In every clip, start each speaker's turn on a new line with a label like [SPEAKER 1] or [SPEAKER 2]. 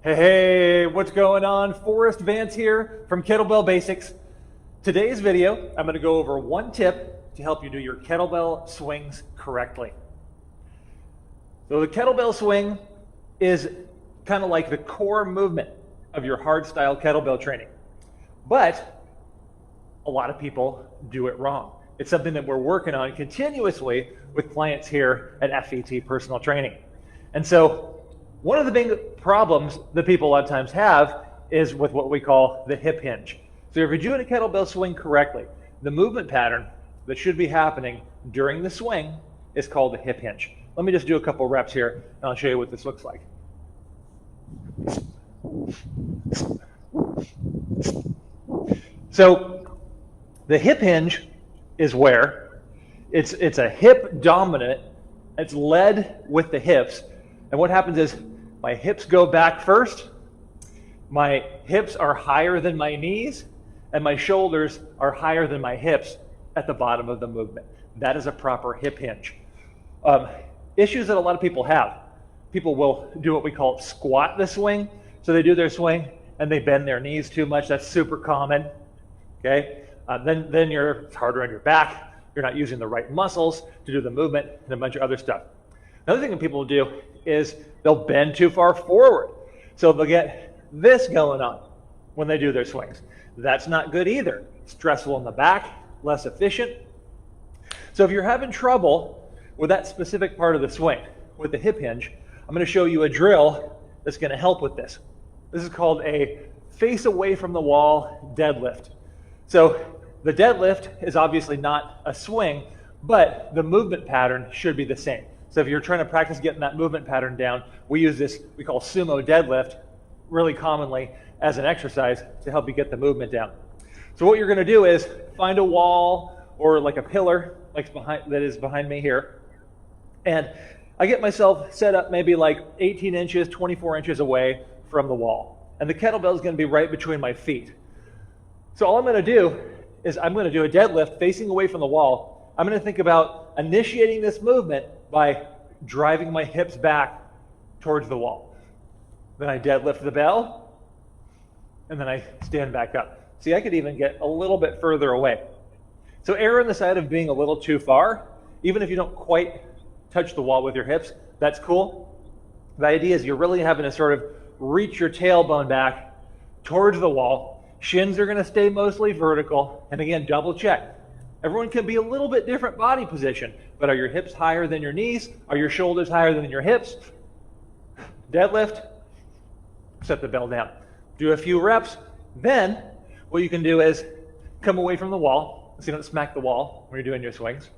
[SPEAKER 1] Hey, what's going on? Forrest Vance here from Kettlebell Basics. Today's video, I'm going to go over one tip to help you do your kettlebell swings correctly. So the kettlebell swing is kind of like the core movement of your hardstyle kettlebell training. But a lot of people do it wrong. It's something that we're working on continuously with clients here at FET Personal Training. And so one of the big problems that people a lot of times have is with what we call the hip hinge. So if you're doing a kettlebell swing correctly, the movement pattern that should be happening during the swing is called the hip hinge. Let me just do a couple reps here and I'll show you what this looks like. So the hip hinge is where it's a hip dominant, it's led with the hips. And what happens is my hips go back first, my hips are higher than my knees, and my shoulders are higher than my hips at the bottom of the movement. That is a proper hip hinge. Issues that a lot of people have. People will do what we call squat the swing. So they do their swing and they bend their knees too much. That's super common. Okay. Then it's harder on your back. You're not using the right muscles to do the movement and a bunch of other stuff. Another thing that people will do is they'll bend too far forward. So they'll get this going on when they do their swings. That's not good either. Stressful in the back, less efficient. So if you're having trouble with that specific part of the swing, with the hip hinge, I'm going to show you a drill that's going to help with this. This is called a face away from the wall deadlift. So the deadlift is obviously not a swing, but the movement pattern should be the same. So if you're trying to practice getting that movement pattern down, we use this, we call sumo deadlift, really commonly as an exercise to help you get the movement down. So what you're going to do is find a wall or like a pillar that is behind me here. And I get myself set up maybe like 18 inches, 24 inches away from the wall. And the kettlebell is going to be right between my feet. So all I'm going to do is I'm going to do a deadlift facing away from the wall. I'm going to think about initiating this movement by driving my hips back towards the wall. Then I deadlift the bell, and then I stand back up. See, I could even get a little bit further away. So err on the side of being a little too far. Even if you don't quite touch the wall with your hips, that's cool. The idea is you're really having to sort of reach your tailbone back towards the wall. Shins are going to stay mostly vertical. And again, double check. Everyone can be a little bit different body position, but are your hips higher than your knees? Are your shoulders higher than your hips? Deadlift, set the bell down. Do a few reps. Then what you can do is come away from the wall so you don't smack the wall when you're doing your swings.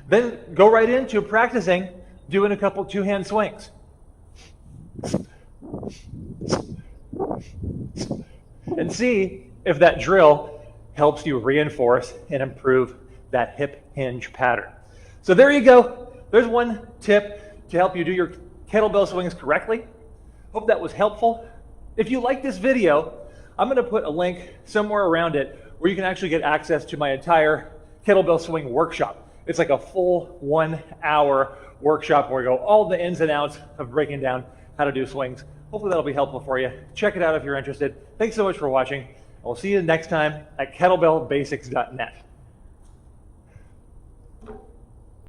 [SPEAKER 1] Then go right into practicing doing a couple two-hand swings. And see if that drill helps you reinforce and improve that hip hinge pattern. So there you go. There's one tip to help you do your kettlebell swings correctly. Hope that was helpful. If you like this video, I'm going to put a link somewhere around it where you can actually get access to my entire kettlebell swing workshop. It's like a full 1 hour workshop where we go all the ins and outs of breaking down how to do swings. Hopefully that'll be helpful for you. Check it out if you're interested. Thanks so much for watching. We'll see you next time at kettlebellbasics.net.